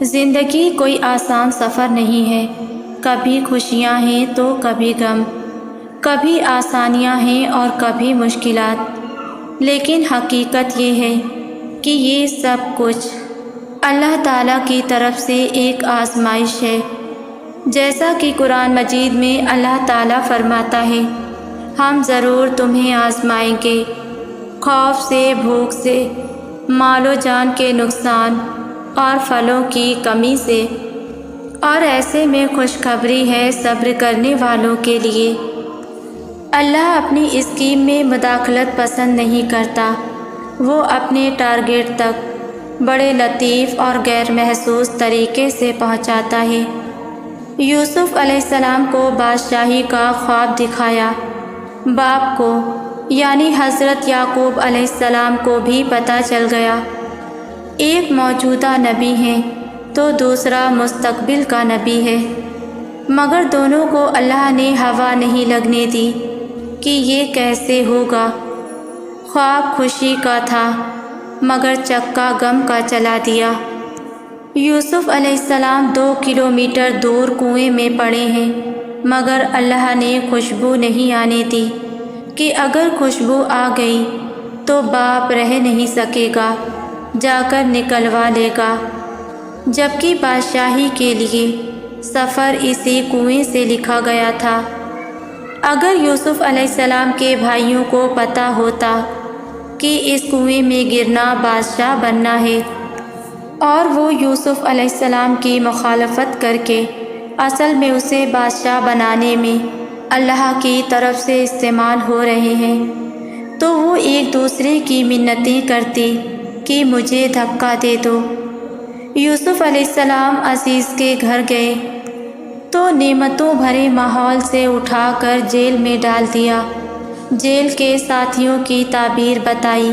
زندگی کوئی آسان سفر نہیں ہے، کبھی خوشیاں ہیں تو کبھی غم، کبھی آسانیاں ہیں اور کبھی مشکلات، لیکن حقیقت یہ ہے کہ یہ سب کچھ اللہ تعالیٰ کی طرف سے ایک آزمائش ہے۔ جیسا کہ قرآن مجید میں اللہ تعالیٰ فرماتا ہے، ہم ضرور تمہیں آزمائیں گے، خوف سے، بھوک سے، مال و جان کے نقصان اور پھلوں کی کمی سے، اور ایسے میں خوشخبری ہے صبر کرنے والوں کے لیے۔ اللہ اپنی اسکیم میں مداخلت پسند نہیں کرتا، وہ اپنے ٹارگیٹ تک بڑے لطیف اور غیر محسوس طریقے سے پہنچاتا ہے۔ یوسف علیہ السلام کو بادشاہی کا خواب دکھایا، باپ کو یعنی حضرت یعقوب علیہ السلام کو بھی پتہ چل گیا، ایک موجودہ نبی ہے تو دوسرا مستقبل کا نبی ہے، مگر دونوں کو اللہ نے ہوا نہیں لگنے دی کہ یہ کیسے ہوگا۔ خواب خوشی کا تھا مگر چکا غم کا چلا دیا۔ یوسف علیہ السلام 2 کلومیٹر دور کنویں میں پڑے ہیں، مگر اللہ نے خوشبو نہیں آنے دی کہ اگر خوشبو آ گئی تو باپ رہ نہیں سکے گا، جا کر نکلوا لے گا، جبکہ بادشاہی کے لیے سفر اسی کنویں سے لکھا گیا تھا۔ اگر یوسف علیہ السلام کے بھائیوں کو پتہ ہوتا کہ اس کنویں میں گرنا بادشاہ بننا ہے، اور وہ یوسف علیہ السلام کی مخالفت کر کے اصل میں اسے بادشاہ بنانے میں اللہ کی طرف سے استعمال ہو رہے ہیں، تو وہ ایک دوسرے کی منتیں کرتی کہ مجھے دھکا دے دو۔ یوسف علیہ السلام عزیز کے گھر گئے تو نعمتوں بھرے ماحول سے اٹھا کر جیل میں ڈال دیا۔ جیل کے ساتھیوں کی تعبیر بتائی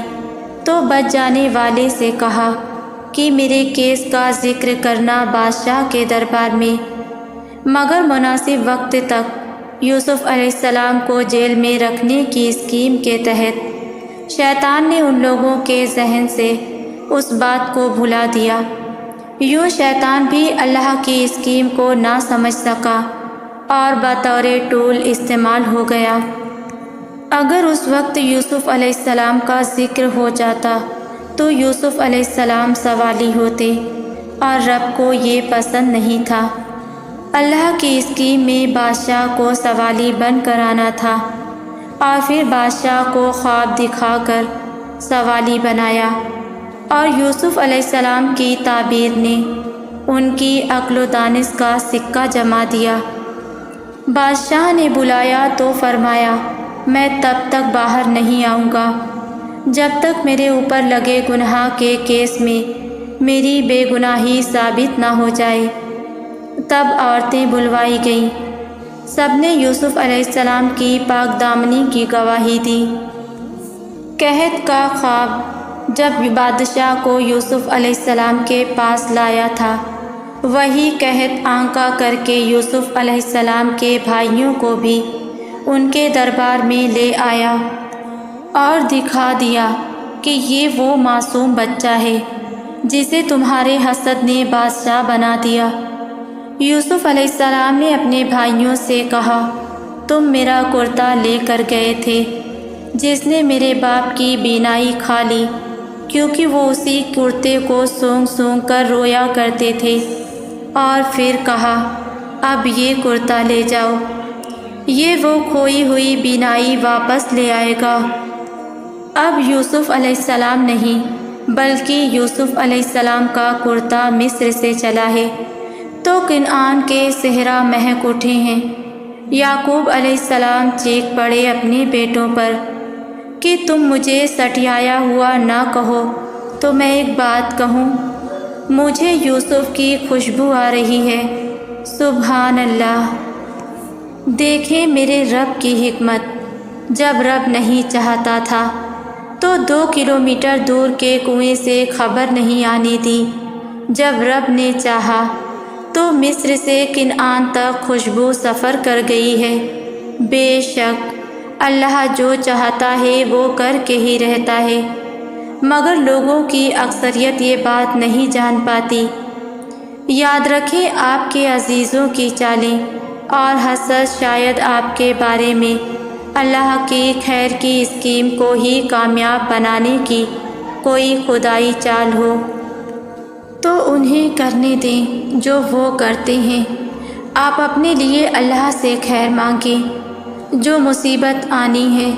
تو بچ جانے والے سے کہا کہ میرے کیس کا ذکر کرنا بادشاہ کے دربار میں، مگر مناسب وقت تک یوسف علیہ السلام کو جیل میں رکھنے کی اسکیم کے تحت شیطان نے ان لوگوں کے ذہن سے اس بات کو بھلا دیا۔ یوں شیطان بھی اللہ کی اسکیم کو نہ سمجھ سکا اور بطور ٹول استعمال ہو گیا۔ اگر اس وقت یوسف علیہ السلام کا ذکر ہو جاتا تو یوسف علیہ السلام سوالی ہوتے، اور رب کو یہ پسند نہیں تھا۔ اللہ کی اسکیم میں بادشاہ کو سوالی بن کر آنا تھا، اور پھر بادشاہ کو خواب دکھا کر سوالی بنایا، اور یوسف علیہ السلام کی تعبیر نے ان کی عقل و دانش کا سکہ جما دیا۔ بادشاہ نے بلایا تو فرمایا، میں تب تک باہر نہیں آؤں گا جب تک میرے اوپر لگے گناہ کے کیس میں میری بے گناہی ثابت نہ ہو جائے۔ تب عورتیں بلوائی گئیں، سب نے یوسف علیہ السلام کی پاک دامنی کی گواہی دی۔ قحط کا خواب جب بادشاہ کو یوسف علیہ السلام کے پاس لایا تھا، وہی قحط آنکا کر کے یوسف علیہ السلام کے بھائیوں کو بھی ان کے دربار میں لے آیا اور دکھا دیا کہ یہ وہ معصوم بچہ ہے جسے تمہارے حسد نے بادشاہ بنا دیا۔ یوسف علیہ السلام نے اپنے بھائیوں سے کہا، تم میرا کرتا لے کر گئے تھے جس نے میرے باپ کی بینائی کھا لی، کیونکہ وہ اسی کرتے کو سونگ سونگ کر رویا کرتے تھے، اور پھر کہا، اب یہ کرتا لے جاؤ، یہ وہ کھوئی ہوئی بینائی واپس لے آئے گا۔ اب یوسف علیہ السلام نہیں بلکہ یوسف علیہ السلام کا کرتا مصر سے چلا ہے، تو کنعان کے صحرا مہک اٹھے ہیں۔ یعقوب علیہ السلام چیخ پڑے اپنے بیٹوں پر کہ تم مجھے سٹیایا ہوا نہ کہو تو میں ایک بات کہوں، مجھے یوسف کی خوشبو آ رہی ہے۔ سبحان اللہ! دیکھیں میرے رب کی حکمت، جب رب نہیں چاہتا تھا تو 2 کلومیٹر دور کے کنویں سے خبر نہیں آنے دی، جب رب نے چاہا تو مصر سے کنعان تک خوشبو سفر کر گئی ہے۔ بے شک اللہ جو چاہتا ہے وہ کر کے ہی رہتا ہے، مگر لوگوں کی اکثریت یہ بات نہیں جان پاتی۔ یاد رکھیں آپ کے عزیزوں کی چالیں اور حسد شاید آپ کے بارے میں اللہ کی خیر کی اسکیم کو ہی کامیاب بنانے کی کوئی خدائی چال ہو، تو انہیں کرنے دیں جو وہ کرتے ہیں۔ آپ اپنے لیے اللہ سے خیر مانگیں۔ جو مصیبت آنی ہے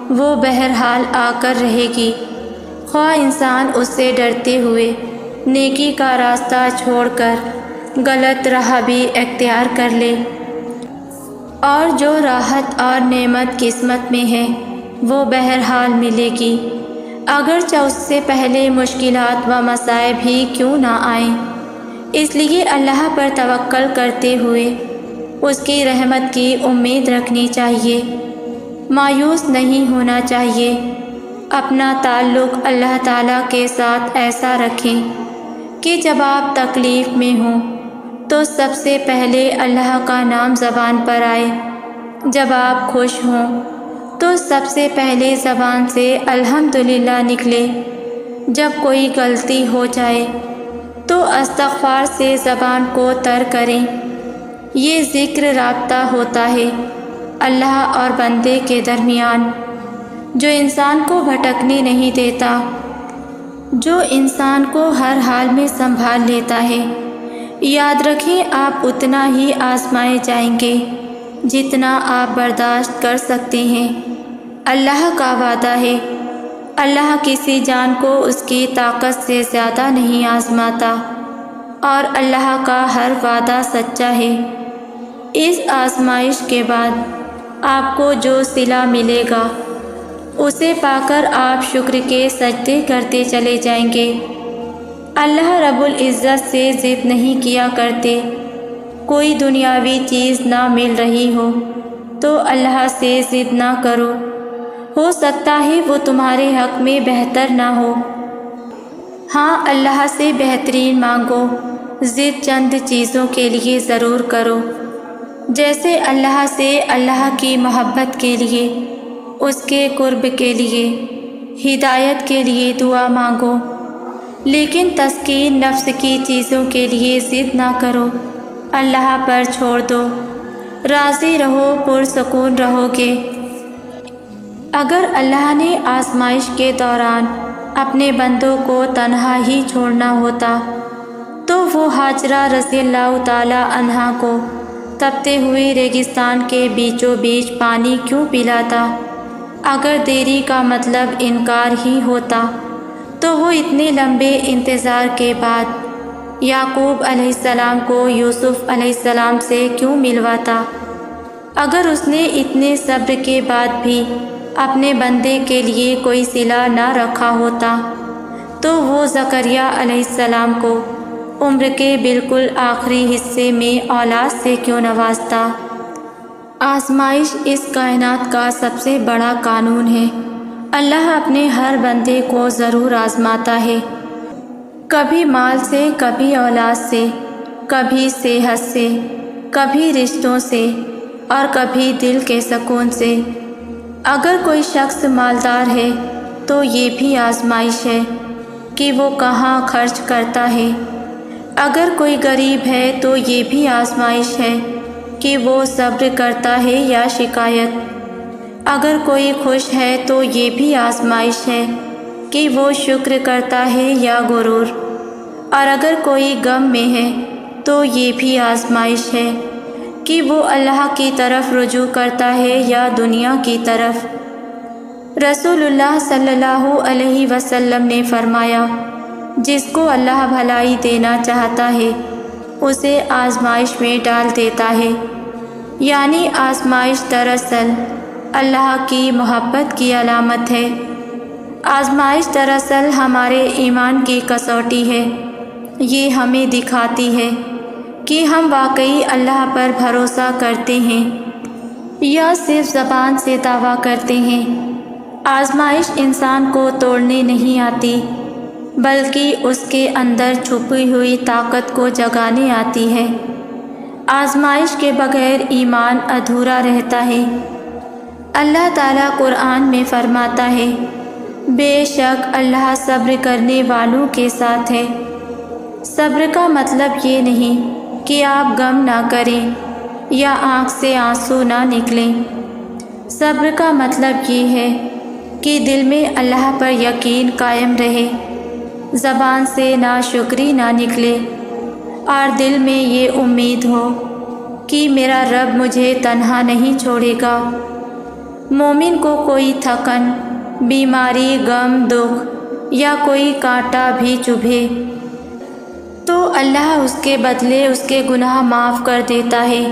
وہ بہرحال آ کر رہے گی، خواہ انسان اس سے ڈرتے ہوئے نیکی کا راستہ چھوڑ کر غلط راہ بھی اختیار کر لے، اور جو راحت اور نعمت قسمت میں ہے وہ بہرحال ملے گی، اگرچہ اس سے پہلے مشکلات و مصائب ہی کیوں نہ آئیں۔ اس لیے اللہ پر توکل کرتے ہوئے اس کی رحمت کی امید رکھنی چاہیے، مایوس نہیں ہونا چاہیے۔ اپنا تعلق اللہ تعالیٰ کے ساتھ ایسا رکھیں کہ جب آپ تکلیف میں ہوں تو سب سے پہلے اللہ کا نام زبان پر آئے، جب آپ خوش ہوں تو سب سے پہلے زبان سے الحمدللہ نکلے، جب کوئی غلطی ہو جائے تو استغفار سے زبان کو تر کریں۔ یہ ذکر رابطہ ہوتا ہے اللہ اور بندے کے درمیان، جو انسان کو بھٹکنے نہیں دیتا، جو انسان کو ہر حال میں سنبھال لیتا ہے۔ یاد رکھیں آپ اتنا ہی آزمائے جائیں گے جتنا آپ برداشت کر سکتے ہیں۔ اللہ کا وعدہ ہے، اللہ کسی جان کو اس کی طاقت سے زیادہ نہیں آزماتا، اور اللہ کا ہر وعدہ سچا ہے۔ اس آزمائش کے بعد آپ کو جو صلہ ملے گا اسے پا کر آپ شکر کے سجدے کرتے چلے جائیں گے۔ اللہ رب العزت سے ضد نہیں کیا کرتے۔ کوئی دنیاوی چیز نہ مل رہی ہو تو اللہ سے ضد نہ کرو، ہو سکتا ہے وہ تمہارے حق میں بہتر نہ ہو۔ ہاں، اللہ سے بہترین مانگو، ضد چند چیزوں کے لیے ضرور کرو، جیسے اللہ سے اللہ کی محبت کے لیے، اس کے قرب کے لیے، ہدایت کے لیے دعا مانگو، لیکن تسکین نفس کی چیزوں کے لیے ضد نہ کرو، اللہ پر چھوڑ دو، راضی رہو، پرسکون رہو گے۔ اگر اللہ نے آزمائش کے دوران اپنے بندوں کو تنہا ہی چھوڑنا ہوتا تو وہ ہاجرہ رضی اللہ تعالی عنہا کو تپتے ہوئے ریگستان کے بیچوں بیچ پانی کیوں پلاتا؟ اگر دیری کا مطلب انکار ہی ہوتا تو وہ اتنے لمبے انتظار کے بعد یعقوب علیہ السلام کو یوسف علیہ السلام سے کیوں ملواتا؟ اگر اس نے اتنے صبر کے بعد بھی اپنے بندے کے لیے کوئی صلہ نہ رکھا ہوتا تو وہ زکریا علیہ السلام کو عمر کے بالکل آخری حصے میں اولاد سے کیوں نوازتا؟ آزمائش اس کائنات کا سب سے بڑا قانون ہے۔ اللہ اپنے ہر بندے کو ضرور آزماتا ہے، کبھی مال سے، کبھی اولاد سے، کبھی صحت سے، کبھی رشتوں سے، اور کبھی دل کے سکون سے۔ اگر کوئی شخص مالدار ہے تو یہ بھی آزمائش ہے کہ وہ کہاں خرچ کرتا ہے۔ اگر کوئی غریب ہے تو یہ بھی آزمائش ہے کہ وہ صبر کرتا ہے یا شکایت۔ اگر کوئی خوش ہے تو یہ بھی آزمائش ہے کہ وہ شکر کرتا ہے یا غرور، اور اگر کوئی غم میں ہے تو یہ بھی آزمائش ہے کہ وہ اللہ کی طرف رجوع کرتا ہے یا دنیا کی طرف۔ رسول اللہ صلی اللہ علیہ وسلم نے فرمایا، جس کو اللہ بھلائی دینا چاہتا ہے اسے آزمائش میں ڈال دیتا ہے، یعنی آزمائش دراصل اللہ کی محبت کی علامت ہے۔ آزمائش دراصل ہمارے ایمان کی کسوٹی ہے۔ یہ ہمیں دکھاتی ہے کہ ہم واقعی اللہ پر بھروسہ کرتے ہیں یا صرف زبان سے دعویٰ کرتے ہیں۔ آزمائش انسان کو توڑنے نہیں آتی بلکہ اس کے اندر چھپی ہوئی طاقت کو جگانے آتی ہے۔ آزمائش کے بغیر ایمان ادھورا رہتا ہے۔ اللہ تعالیٰ قرآن میں فرماتا ہے، بے شک اللہ صبر کرنے والوں کے ساتھ ہے۔ صبر کا مطلب یہ نہیں کہ آپ غم نہ کریں یا آنکھ سے آنسو نہ نکلیں۔ صبر کا مطلب یہ ہے کہ دل میں اللہ پر یقین قائم رہے، زبان سے ناشکری نہ نکلے، اور دل میں یہ امید ہو کہ میرا رب مجھے تنہا نہیں چھوڑے گا۔ مومن کو کوئی تھکن، بیماری، غم، دکھ یا کوئی کانٹا بھی چبھے تو اللہ اس کے بدلے اس کے گناہ معاف کر دیتا ہے۔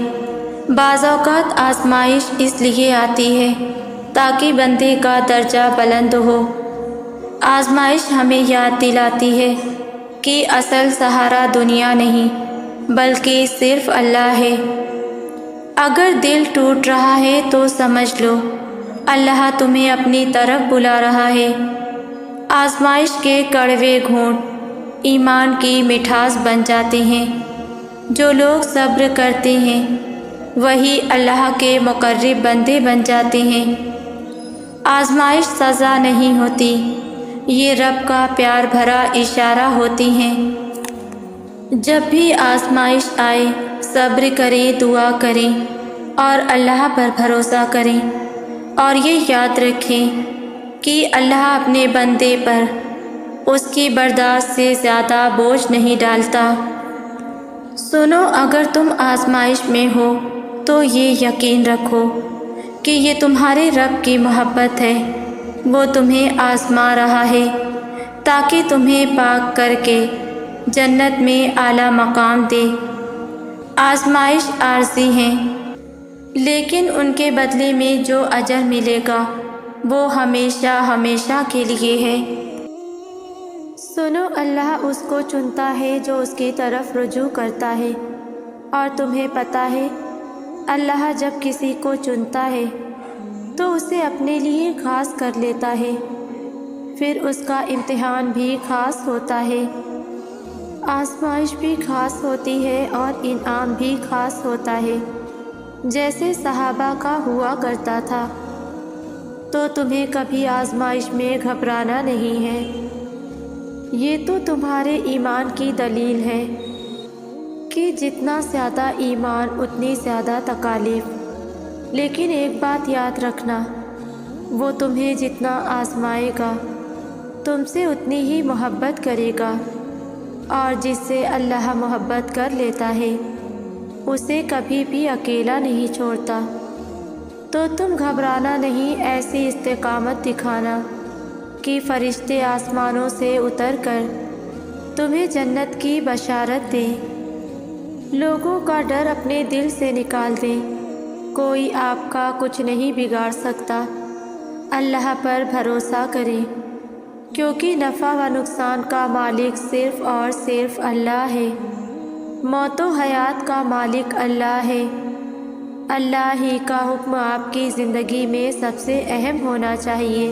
بعض اوقات آزمائش اس لیے آتی ہے تاکہ بندے کا درجہ بلند ہو۔ آزمائش ہمیں یاد دلاتی ہے کہ اصل سہارا دنیا نہیں بلکہ صرف اللہ ہے۔ اگر دل ٹوٹ رہا ہے تو سمجھ لو اللہ تمہیں اپنی طرف بلا رہا ہے۔ آزمائش کے کڑوے گھونٹ ایمان کی مٹھاس بن جاتے ہیں۔ جو لوگ صبر کرتے ہیں وہی اللہ کے مقرب بندے بن جاتے ہیں۔ آزمائش سزا نہیں ہوتی، یہ رب کا پیار بھرا اشارہ ہوتی ہیں۔ جب بھی آزمائش آئے صبر کریں، دعا کریں اور اللہ پر بھروسہ کریں، اور یہ یاد رکھیں کہ اللہ اپنے بندے پر اس کی برداشت سے زیادہ بوجھ نہیں ڈالتا۔ سنو، اگر تم آزمائش میں ہو تو یہ یقین رکھو کہ یہ تمہارے رب کی محبت ہے، وہ تمہیں آزما رہا ہے تاکہ تمہیں پاک کر کے جنت میں اعلیٰ مقام دے۔ آزمائش عارضی ہیں لیکن ان کے بدلے میں جو اجر ملے گا وہ ہمیشہ ہمیشہ کے لیے ہے۔ سنو، اللہ اس کو چنتا ہے جو اس کی طرف رجوع کرتا ہے، اور تمہیں پتہ ہے اللہ جب کسی کو چنتا ہے تو اسے اپنے لیے خاص کر لیتا ہے، پھر اس کا امتحان بھی خاص ہوتا ہے، آزمائش بھی خاص ہوتی ہے اور انعام بھی خاص ہوتا ہے، جیسے صحابہ کا ہوا کرتا تھا۔ تو تمہیں کبھی آزمائش میں گھبرانا نہیں ہے، یہ تو تمہارے ایمان کی دلیل ہے کہ جتنا زیادہ ایمان اتنی زیادہ تکالیف۔ لیکن ایک بات یاد رکھنا، وہ تمہیں جتنا آزمائے گا تم سے اتنی ہی محبت کرے گا، اور جس سے اللہ محبت کر لیتا ہے اسے کبھی بھی اکیلا نہیں چھوڑتا۔ تو تم گھبرانا نہیں، ایسی استقامت دکھانا کہ فرشتے آسمانوں سے اتر کر تمہیں جنت کی بشارت دیں، لوگوں کا ڈر اپنے دل سے نکال دیں۔ کوئی آپ کا کچھ نہیں بگاڑ سکتا، اللہ پر بھروسہ کریں، کیونکہ نفع و نقصان کا مالک صرف اور صرف اللہ ہے، موت و حیات کا مالک اللہ ہے۔ اللہ ہی کا حکم آپ کی زندگی میں سب سے اہم ہونا چاہیے،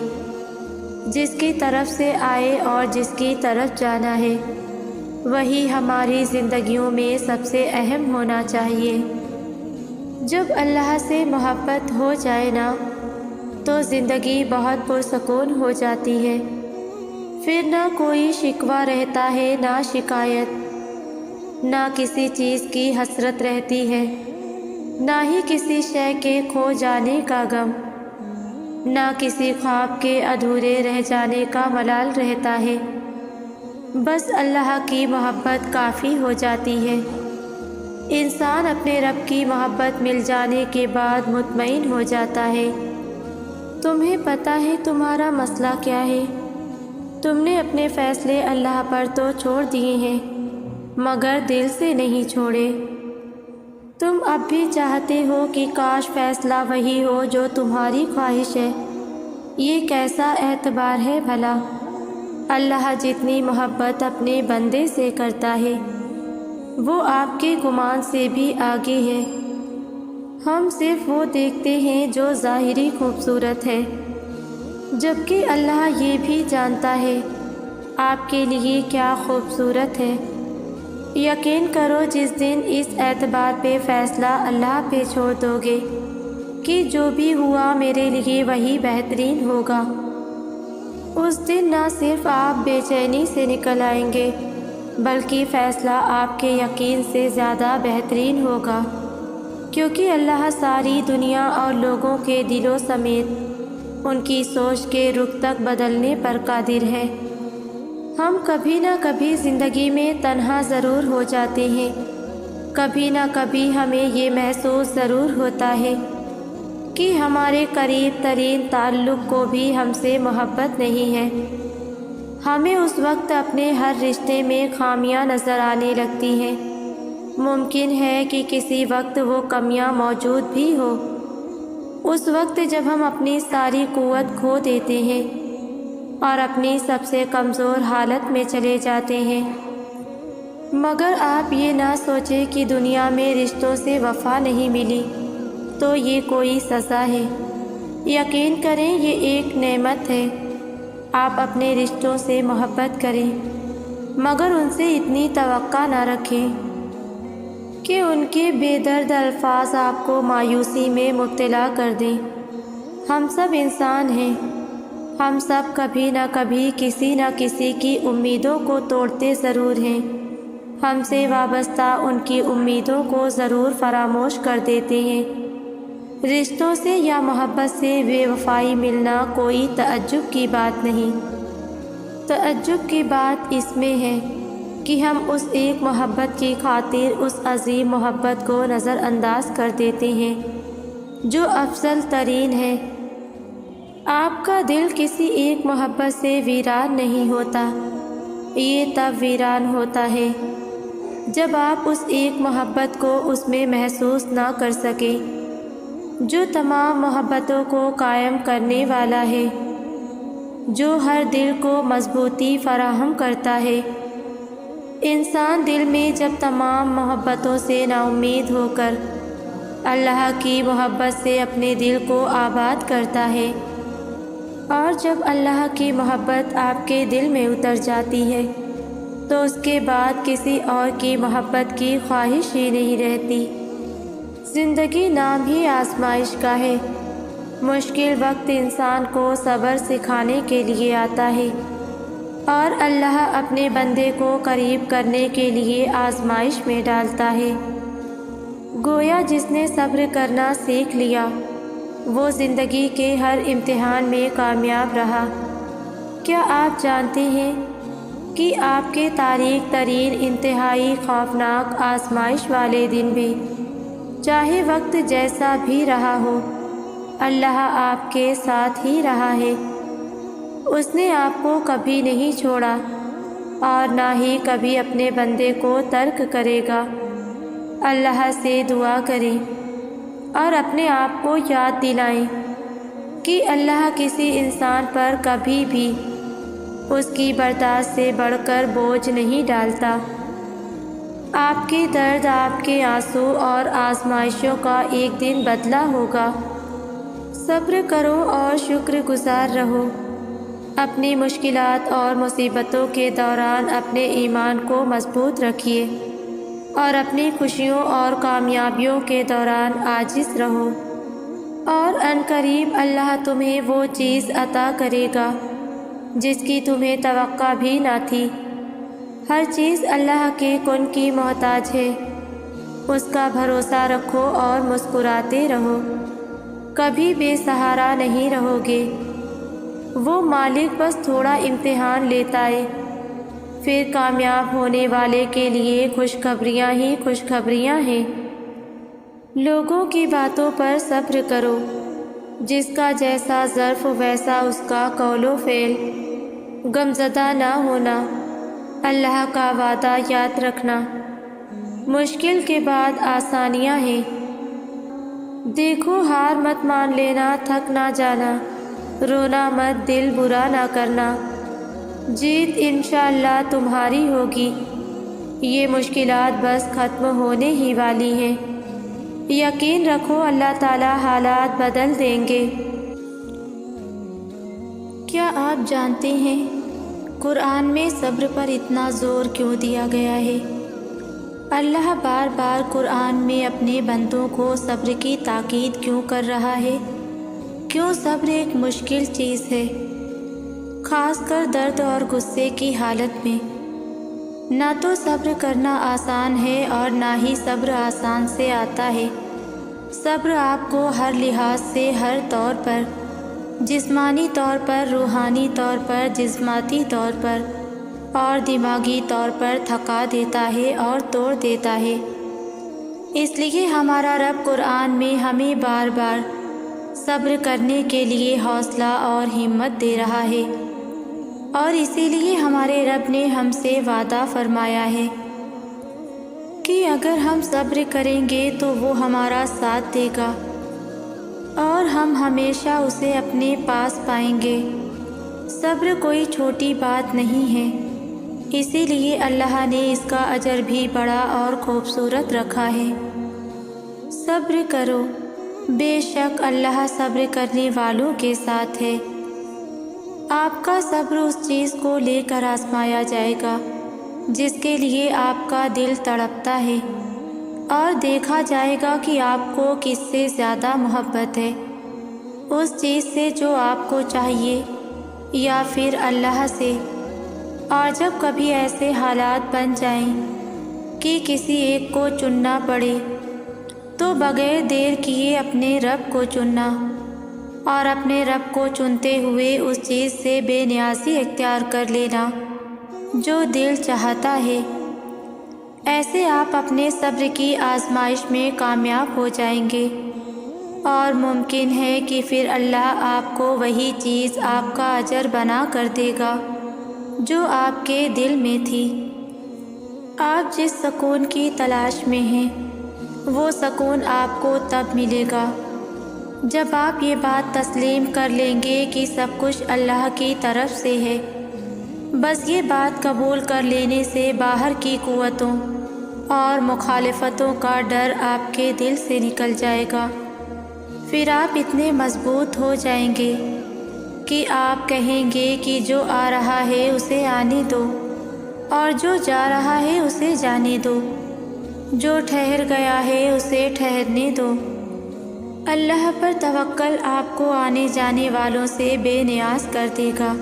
جس کی طرف سے آئے اور جس کی طرف جانا ہے وہی ہماری زندگیوں میں سب سے اہم ہونا چاہیے۔ جب اللہ سے محبت ہو جائے نا تو زندگی بہت پرسکون ہو جاتی ہے، پھر نہ کوئی شکوہ رہتا ہے، نہ شکایت، نہ کسی چیز کی حسرت رہتی ہے، نہ ہی کسی شے کے کھو جانے کا غم، نہ کسی خواب کے ادھورے رہ جانے کا ملال رہتا ہے۔ بس اللہ کی محبت کافی ہو جاتی ہے۔ انسان اپنے رب کی محبت مل جانے کے بعد مطمئن ہو جاتا ہے۔ تمہیں پتہ ہے تمہارا مسئلہ کیا ہے؟ تم نے اپنے فیصلے اللہ پر تو چھوڑ دیے ہیں مگر دل سے نہیں چھوڑے۔ تم اب بھی چاہتے ہو کہ کاش فیصلہ وہی ہو جو تمہاری خواہش ہے۔ یہ کیسا اعتبار ہے بھلا؟ اللہ جتنی محبت اپنے بندے سے کرتا ہے وہ آپ کے گمان سے بھی آگے ہے۔ ہم صرف وہ دیکھتے ہیں جو ظاہری خوبصورت ہے، جبکہ اللہ یہ بھی جانتا ہے آپ کے لیے کیا خوبصورت ہے۔ یقین کرو جس دن اس اعتبار پہ فیصلہ اللہ پہ چھوڑ دو گے کہ جو بھی ہوا میرے لیے وہی بہترین ہوگا، اس دن نہ صرف آپ بے چینی سے نکل آئیں گے بلکہ فیصلہ آپ کے یقین سے زیادہ بہترین ہوگا، کیونکہ اللہ ساری دنیا اور لوگوں کے دلوں سمیت ان کی سوچ کے رخ تک بدلنے پر قادر ہے۔ ہم کبھی نہ کبھی زندگی میں تنہا ضرور ہو جاتے ہیں، کبھی نہ کبھی ہمیں یہ محسوس ضرور ہوتا ہے کہ ہمارے قریب ترین تعلق کو بھی ہم سے محبت نہیں ہے۔ ہمیں اس وقت اپنے ہر رشتے میں خامیاں نظر آنے لگتی ہیں۔ ممکن ہے کہ کسی وقت وہ کمیاں موجود بھی ہو، اس وقت جب ہم اپنی ساری قوت کھو دیتے ہیں اور اپنی سب سے کمزور حالت میں چلے جاتے ہیں۔ مگر آپ یہ نہ سوچیں کہ دنیا میں رشتوں سے وفا نہیں ملی تو یہ کوئی سزا ہے۔ یقین کریں یہ ایک نعمت ہے۔ آپ اپنے رشتوں سے محبت کریں، مگر ان سے اتنی توقع نہ رکھیں کہ ان کے بے درد الفاظ آپ کو مایوسی میں مبتلا کر دیں۔ ہم سب انسان ہیں، ہم سب کبھی نہ کبھی کسی نہ کسی کی امیدوں کو توڑتے ضرور ہیں۔ ہم سے وابستہ ان کی امیدوں کو ضرور فراموش کر دیتے ہیں۔ رشتوں سے یا محبت سے بے وفائی ملنا کوئی تعجب کی بات نہیں۔ تعجب کی بات اس میں ہے کہ ہم اس ایک محبت کی خاطر اس عظیم محبت کو نظر انداز کر دیتے ہیں جو افضل ترین ہے۔ آپ کا دل کسی ایک محبت سے ویران نہیں ہوتا، یہ تب ویران ہوتا ہے جب آپ اس ایک محبت کو اس میں محسوس نہ کر سکیں جو تمام محبتوں کو قائم کرنے والا ہے، جو ہر دل کو مضبوطی فراہم کرتا ہے۔ انسان دل میں جب تمام محبتوں سے نا امید ہو کر اللہ کی محبت سے اپنے دل کو آباد کرتا ہے، اور جب اللہ کی محبت آپ کے دل میں اتر جاتی ہے تو اس کے بعد کسی اور کی محبت کی خواہش ہی نہیں رہتی۔ زندگی نام ہی آزمائش کا ہے۔ مشکل وقت انسان کو صبر سکھانے کے لیے آتا ہے، اور اللہ اپنے بندے کو قریب کرنے کے لیے آزمائش میں ڈالتا ہے۔ گویا جس نے صبر کرنا سیکھ لیا وہ زندگی کے ہر امتحان میں کامیاب رہا۔ کیا آپ جانتے ہیں کہ آپ کے تاریک ترین انتہائی خوفناک آزمائش والے دن بھی، چاہے وقت جیسا بھی رہا ہو، اللہ آپ کے ساتھ ہی رہا ہے۔ اس نے آپ کو کبھی نہیں چھوڑا اور نہ ہی کبھی اپنے بندے کو ترک کرے گا۔ اللہ سے دعا کریں اور اپنے آپ کو یاد دلائیں کہ اللہ کسی انسان پر کبھی بھی اس کی برداشت سے بڑھ کر بوجھ نہیں ڈالتا۔ آپ کے درد، آپ کے آنسو اور آزمائشوں کا ایک دن بدلہ ہوگا۔ صبر کرو اور شکر گزار رہو۔ اپنی مشکلات اور مصیبتوں کے دوران اپنے ایمان کو مضبوط رکھیے، اور اپنی خوشیوں اور کامیابیوں کے دوران عاجز رہو، اور عنقریب اللہ تمہیں وہ چیز عطا کرے گا جس کی تمہیں توقع بھی نہ تھی۔ ہر چیز اللہ کے کن کی محتاج ہے، اس کا بھروسہ رکھو اور مسکراتے رہو، کبھی بے سہارا نہیں رہو گے۔ وہ مالک بس تھوڑا امتحان لیتا ہے، پھر کامیاب ہونے والے کے لیے خوشخبریاں ہی خوشخبریاں ہیں۔ لوگوں کی باتوں پر صبر کرو، جس کا جیسا ظرف ویسا اس کا قول و فعل۔ غمزدہ نہ ہونا، اللہ کا وعدہ یاد رکھنا، مشکل کے بعد آسانیاں ہیں۔ دیکھو ہار مت مان لینا، تھک نہ جانا، رونا مت، دل برا نہ کرنا، جیت انشاءاللہ تمہاری ہوگی۔ یہ مشکلات بس ختم ہونے ہی والی ہیں، یقین رکھو اللہ تعالی حالات بدل دیں گے۔ کیا آپ جانتے ہیں قرآن میں صبر پر اتنا زور کیوں دیا گیا ہے؟ اللہ بار بار قرآن میں اپنے بندوں کو صبر کی تاکید کیوں کر رہا ہے؟ کیوں صبر ایک مشکل چیز ہے، خاص کر درد اور غصے کی حالت میں؟ نہ تو صبر کرنا آسان ہے اور نہ ہی صبر آسان سے آتا ہے۔ صبر آپ کو ہر لحاظ سے، ہر طور پر، جسمانی طور پر، روحانی طور پر، جسماتی طور پر اور دماغی طور پر تھکا دیتا ہے اور توڑ دیتا ہے۔ اس لیے ہمارا رب قرآن میں ہمیں بار بار صبر کرنے کے لیے حوصلہ اور ہمت دے رہا ہے، اور اسی لیے ہمارے رب نے ہم سے وعدہ فرمایا ہے کہ اگر ہم صبر کریں گے تو وہ ہمارا ساتھ دے گا اور ہم ہمیشہ اسے اپنے پاس پائیں گے۔ صبر کوئی چھوٹی بات نہیں ہے، اسی لیے اللہ نے اس کا اجر بھی بڑا اور خوبصورت رکھا ہے۔ صبر کرو، بے شک اللہ صبر کرنے والوں کے ساتھ ہے۔ آپ کا صبر اس چیز کو لے کر آزمایا جائے گا جس کے لیے آپ کا دل تڑپتا ہے، اور دیکھا جائے گا کہ آپ کو کس سے زیادہ محبت ہے، اس چیز سے جو آپ کو چاہیے یا پھر اللہ سے۔ اور جب کبھی ایسے حالات بن جائیں کہ کسی ایک کو چننا پڑے تو بغیر دیر کیے اپنے رب کو چننا، اور اپنے رب کو چنتے ہوئے اس چیز سے بے نیازی اختیار کر لینا جو دل چاہتا ہے۔ ایسے آپ اپنے صبر کی آزمائش میں کامیاب ہو جائیں گے، اور ممکن ہے کہ پھر اللہ آپ کو وہی چیز آپ کا اجر بنا کر دے گا جو آپ کے دل میں تھی۔ آپ جس سکون کی تلاش میں ہیں وہ سکون آپ کو تب ملے گا جب آپ یہ بات تسلیم کر لیں گے کہ سب کچھ اللہ کی طرف سے ہے۔ بس یہ بات قبول کر لینے سے باہر کی قوتوں اور مخالفتوں کا ڈر آپ کے دل سے نکل جائے گا۔ پھر آپ اتنے مضبوط ہو جائیں گے کہ آپ کہیں گے کہ جو آ رہا ہے اسے آنے دو، اور جو جا رہا ہے اسے جانے دو، جو ٹھہر گیا ہے اسے ٹھہرنے دو۔ اللہ پر توکل آپ کو آنے جانے والوں سے بے نیاز کر دے گا،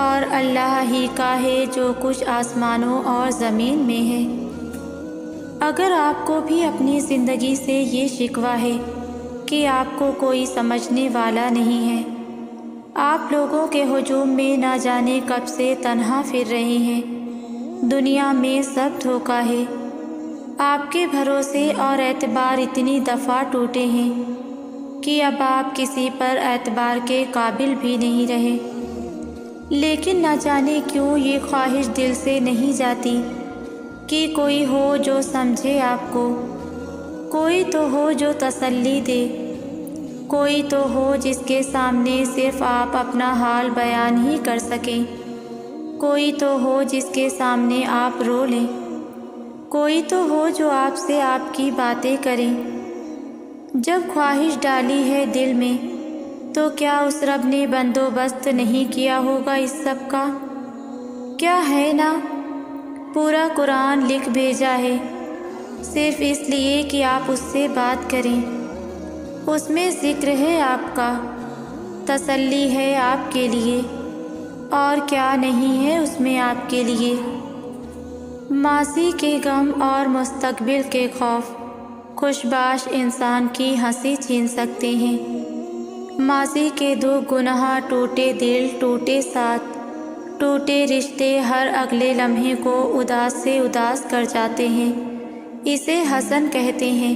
اور اللہ ہی کا ہے جو کچھ آسمانوں اور زمین میں ہے۔ اگر آپ کو بھی اپنی زندگی سے یہ شکوہ ہے کہ آپ کو کوئی سمجھنے والا نہیں ہے، آپ لوگوں کے ہجوم میں نہ جانے کب سے تنہا پھر رہے ہیں، دنیا میں سب دھوکہ ہے، آپ کے بھروسے اور اعتبار اتنی دفعہ ٹوٹے ہیں کہ اب آپ کسی پر اعتبار کے قابل بھی نہیں رہے، لیکن نہ جانے کیوں یہ خواہش دل سے نہیں جاتی کہ کوئی ہو جو سمجھے آپ کو، کوئی تو ہو جو تسلی دے، کوئی تو ہو جس کے سامنے صرف آپ اپنا حال بیان ہی کر سکیں، کوئی تو ہو جس کے سامنے آپ رو لیں، کوئی تو ہو جو آپ سے آپ کی باتیں کریں۔ جب خواہش ڈالی ہے دل میں تو کیا اس رب نے بندوبست نہیں کیا ہوگا اس سب کا؟ کیا ہے نا پورا قرآن لکھ بھیجا ہے صرف اس لیے کہ آپ اس سے بات کریں۔ اس میں ذکر ہے آپ کا، تسلی ہے آپ کے لیے، اور کیا نہیں ہے اس میں آپ کے لیے۔ ماضی کے غم اور مستقبل کے خوف خوشباش انسان کی ہنسی چھین سکتے ہیں۔ ماضی کے دکھ، گناہ، ٹوٹے دل، ٹوٹے ساتھ، ٹوٹے رشتے ہر اگلے لمحے کو اداس سے اداس کر جاتے ہیں، اسے حزن کہتے ہیں۔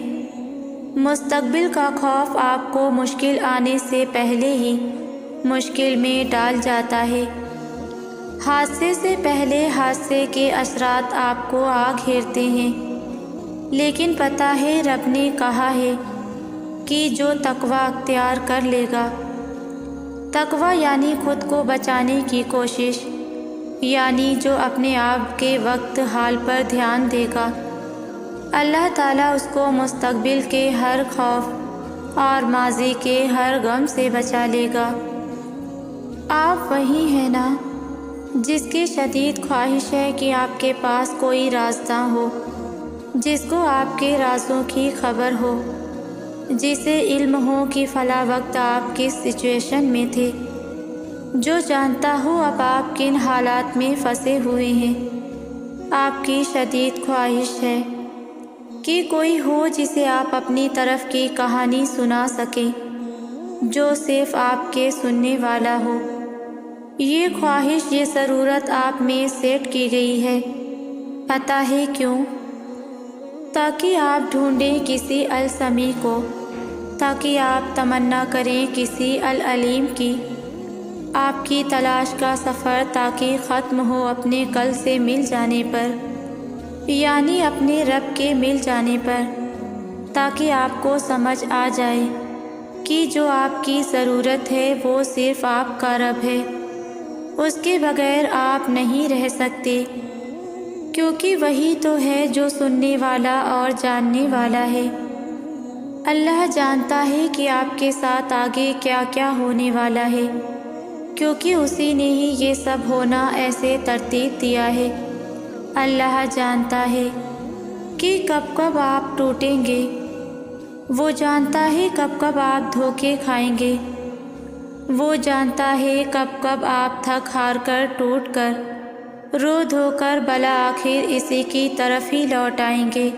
مستقبل کا خوف آپ کو مشکل آنے سے پہلے ہی مشکل میں ڈال جاتا ہے۔ حادثے سے پہلے حادثے کے اثرات آپ کو آ گھیرتے ہیں، لیکن پتہ ہے رب نے کہا ہے کہ جو تقوی اختیار کر لے گا، تقوی یعنی خود کو بچانے کی کوشش، یعنی جو اپنے آپ کے وقت حال پر دھیان دے گا، اللہ تعالیٰ اس کو مستقبل کے ہر خوف اور ماضی کے ہر غم سے بچا لے گا۔ آپ وہی ہیں نا جس کی شدید خواہش ہے کہ آپ کے پاس کوئی رازداں ہو، جس کو آپ کے رازوں کی خبر ہو، جسے علم ہو کہ فلاں وقت آپ کس سچویشن میں تھے، جو جانتا ہو اب آپ کن حالات میں پھنسے ہوئے ہیں۔ آپ کی شدید خواہش ہے کہ کوئی ہو جسے آپ اپنی طرف کی کہانی سنا سکیں، جو صرف آپ کے سننے والا ہو۔ یہ خواہش، یہ ضرورت آپ میں سیٹ کی گئی ہے۔ پتہ ہے کیوں؟ تاکہ آپ ڈھونڈیں کسی السمیع کو، تاکہ آپ تمنا کریں کسی العلیم کی۔ آپ کی تلاش کا سفر تاکہ ختم ہو اپنے کل سے مل جانے پر، یعنی اپنے رب کے مل جانے پر، تاکہ آپ کو سمجھ آ جائے کہ جو آپ کی ضرورت ہے وہ صرف آپ کا رب ہے۔ اس کے بغیر آپ نہیں رہ سکتے، کیونکہ وہی تو ہے جو سننے والا اور جاننے والا ہے۔ اللہ جانتا ہے کہ آپ کے ساتھ آگے کیا کیا ہونے والا ہے، کیونکہ اسی نے ہی یہ سب ہونا ایسے ترتیب دیا ہے۔ اللہ جانتا ہے کہ کب کب آپ ٹوٹیں گے، وہ جانتا ہے کب کب آپ دھوکے کھائیں گے، وہ جانتا ہے کب کب آپ تھک ہار کر، ٹوٹ کر، رو دھو کر بالآخر اسی کی طرف ہی لوٹ آئیں گے۔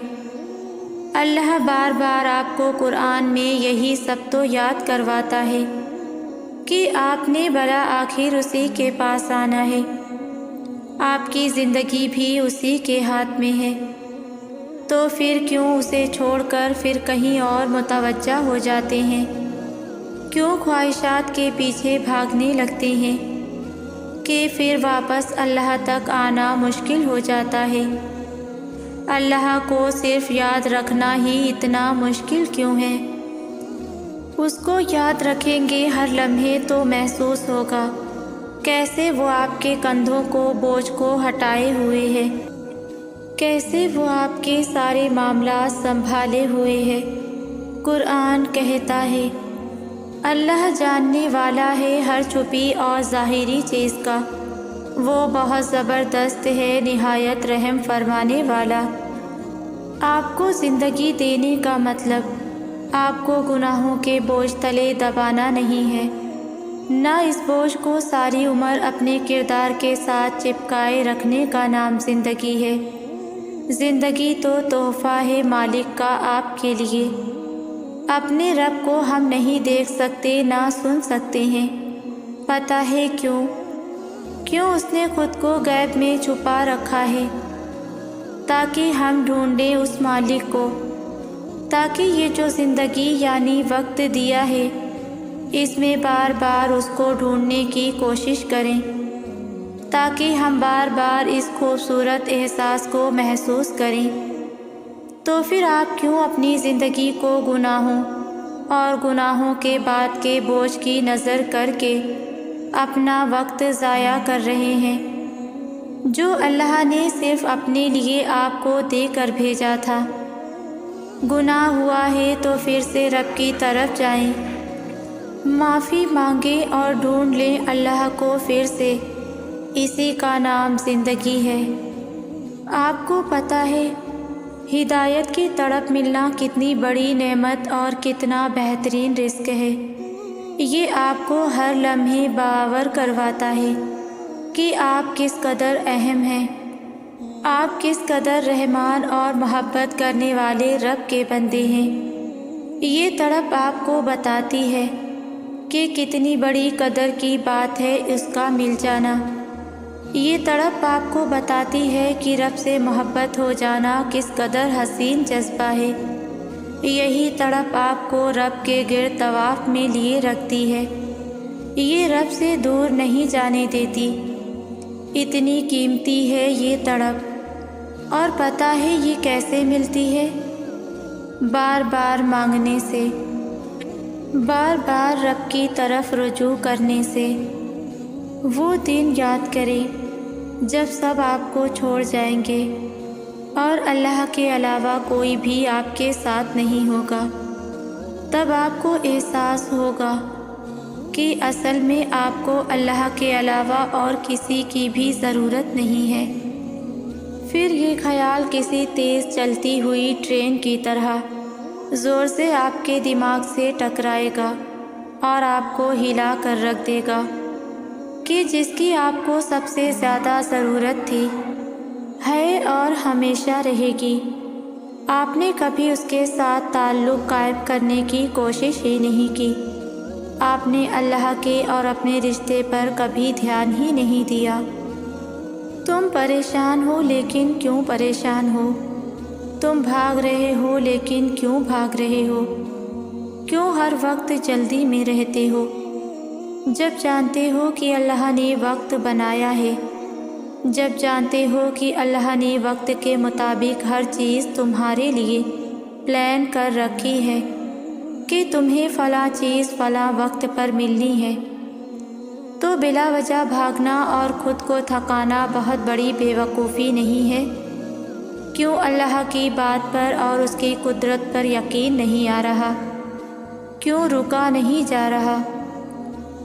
اللہ بار بار آپ کو قرآن میں یہی سب تو یاد کرواتا ہے کہ آپ نے بالآخر اسی کے پاس آنا ہے، آپ کی زندگی بھی اسی کے ہاتھ میں ہے۔ تو پھر کیوں اسے چھوڑ کر پھر کہیں اور متوجہ ہو جاتے ہیں؟ کیوں خواہشات کے پیچھے بھاگنے لگتے ہیں کہ پھر واپس اللہ تک آنا مشکل ہو جاتا ہے؟ اللہ کو صرف یاد رکھنا ہی اتنا مشکل کیوں ہے؟ اس کو یاد رکھیں گے ہر لمحے تو محسوس ہوگا کیسے وہ آپ کے کندھوں کو، بوجھ کو ہٹائے ہوئے ہے، کیسے وہ آپ کے سارے معاملات سنبھالے ہوئے ہے۔ قرآن کہتا ہے، اللہ جاننے والا ہے ہر چھپی اور ظاہری چیز کا، وہ بہت زبردست ہے، نہایت رحم فرمانے والا۔ آپ کو زندگی دینے کا مطلب آپ کو گناہوں کے بوجھ تلے دبانا نہیں ہے، نہ اس بوجھ کو ساری عمر اپنے کردار کے ساتھ چپکائے رکھنے کا نام زندگی ہے۔ زندگی تو تحفہ ہے مالک کا آپ کے لیے۔ اپنے رب کو ہم نہیں دیکھ سکتے، نہ سن سکتے ہیں۔ پتہ ہے کیوں؟ کیوں اس نے خود کو غیب میں چھپا رکھا ہے؟ تاکہ ہم ڈھونڈیں اس مالک کو، تاکہ یہ جو زندگی یعنی وقت دیا ہے، اس میں بار بار اس کو ڈھونڈنے کی کوشش کریں، تاکہ ہم بار بار اس خوبصورت احساس کو محسوس کریں۔ تو پھر آپ کیوں اپنی زندگی کو گناہوں اور گناہوں کے بعد کے بوجھ کی نظر کر کے اپنا وقت ضائع کر رہے ہیں، جو اللہ نے صرف اپنے لیے آپ کو دے کر بھیجا تھا؟ گناہ ہوا ہے تو پھر سے رب کی طرف جائیں، معافی مانگیں اور ڈھونڈ لیں اللہ کو پھر سے۔ اسی کا نام زندگی ہے۔ آپ کو پتہ ہے ہدایت کی تڑپ ملنا کتنی بڑی نعمت اور کتنا بہترین رزق ہے۔ یہ آپ کو ہر لمحے باور کرواتا ہے کہ آپ کس قدر اہم ہیں، آپ کس قدر رحمان اور محبت کرنے والے رب کے بندے ہیں۔ یہ تڑپ آپ کو بتاتی ہے کہ کتنی بڑی قدر کی بات ہے اس کا مل جانا۔ یہ تڑپ آپ کو بتاتی ہے کہ رب سے محبت ہو جانا کس قدر حسین جذبہ ہے۔ یہی تڑپ آپ کو رب کے گرد طواف میں لیے رکھتی ہے، یہ رب سے دور نہیں جانے دیتی۔ اتنی قیمتی ہے یہ تڑپ، اور پتہ ہے یہ کیسے ملتی ہے؟ بار بار مانگنے سے، بار بار رب کی طرف رجوع کرنے سے۔ وہ دن یاد کریں جب سب آپ کو چھوڑ جائیں گے اور اللہ کے علاوہ کوئی بھی آپ کے ساتھ نہیں ہوگا۔ تب آپ کو احساس ہوگا کہ اصل میں آپ کو اللہ کے علاوہ اور کسی کی بھی ضرورت نہیں ہے۔ پھر یہ خیال کسی تیز چلتی ہوئی ٹرین کی طرح زور سے آپ کے دماغ سے ٹکرائے گا اور آپ کو ہلا کر رکھ دے گا کہ جس کی آپ کو سب سے زیادہ ضرورت تھی، ہے اور ہمیشہ رہے گی۔ آپ نے کبھی اس کے ساتھ تعلق قائم کرنے کی کوشش ہی نہیں کی۔ آپ نے اللہ کے اور اپنے رشتے پر کبھی دھیان ہی نہیں دیا۔ تم پریشان ہو لیکن کیوں پریشان ہو؟ تم بھاگ رہے ہو لیکن کیوں بھاگ رہے ہو؟ کیوں ہر وقت جلدی میں رہتے ہو؟ جب جانتے ہو کہ اللہ نے وقت بنایا ہے، جب جانتے ہو کہ اللہ نے وقت کے مطابق ہر چیز تمہارے لیے پلان کر رکھی ہے کہ تمہیں فلاں چیز فلاں وقت پر ملنی ہے، تو بلا وجہ بھاگنا اور خود کو تھکانا بہت بڑی بے وقوفی نہیں ہے؟ کیوں اللہ کی بات پر اور اس کی قدرت پر یقین نہیں آ رہا؟ کیوں رکا نہیں جا رہا؟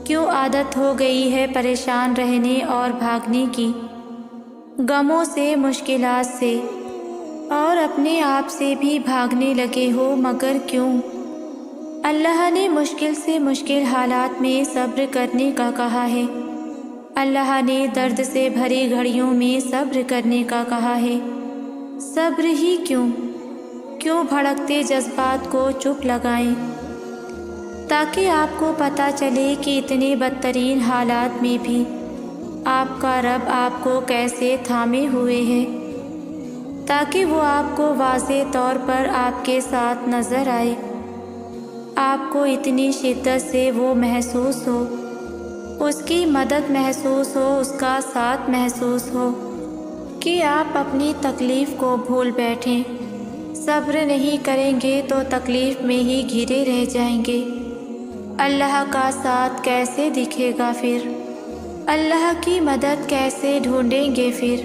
کیوں عادت ہو گئی ہے پریشان رہنے اور بھاگنے کی، غموں سے، مشکلات سے، اور اپنے آپ سے بھی بھاگنے لگے ہو؟ مگر کیوں؟ اللہ نے مشکل سے مشکل حالات میں صبر کرنے کا کہا ہے۔ اللہ نے درد سے بھری گھڑیوں میں صبر کرنے کا کہا ہے۔ صبر ہی کیوں؟ کیوں بھڑکتے جذبات کو چپ لگائیں؟ تاکہ آپ کو پتہ چلے کہ اتنے بدترین حالات میں بھی آپ کا رب آپ کو کیسے تھامے ہوئے ہے، تاکہ وہ آپ کو واضح طور پر آپ کے ساتھ نظر آئے، آپ کو اتنی شدت سے وہ محسوس ہو، اس کی مدد محسوس ہو، اس کا ساتھ محسوس ہو کہ آپ اپنی تکلیف کو بھول بیٹھیں۔ صبر نہیں کریں گے تو تکلیف میں ہی گھرے رہ جائیں گے۔ اللہ کا ساتھ کیسے دکھے گا پھر؟ اللہ کی مدد کیسے ڈھونڈیں گے پھر؟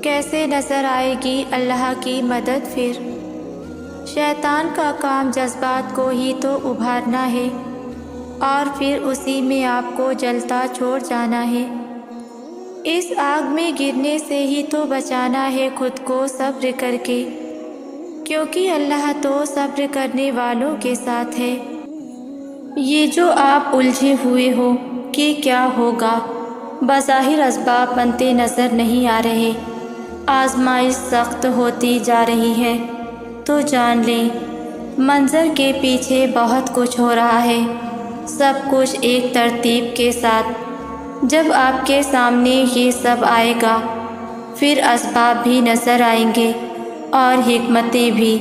کیسے نظر آئے گی اللہ کی مدد پھر؟ شیطان کا کام جذبات کو ہی تو ابھارنا ہے اور پھر اسی میں آپ کو جلتا چھوڑ جانا ہے۔ اس آگ میں گرنے سے ہی تو بچانا ہے خود کو صبر کر کے، کیونکہ اللہ تو صبر کرنے والوں کے ساتھ ہے۔ یہ جو آپ الجھے ہوئے ہو کہ کیا ہوگا، بظاہر اسباب بنتے نظر نہیں آ رہے، آزمائش سخت ہوتی جا رہی ہے، تو جان لیں منظر کے پیچھے بہت کچھ ہو رہا ہے، سب کچھ ایک ترتیب کے ساتھ۔ جب آپ کے سامنے یہ سب آئے گا، پھر اسباب بھی نظر آئیں گے اور حکمتیں بھی۔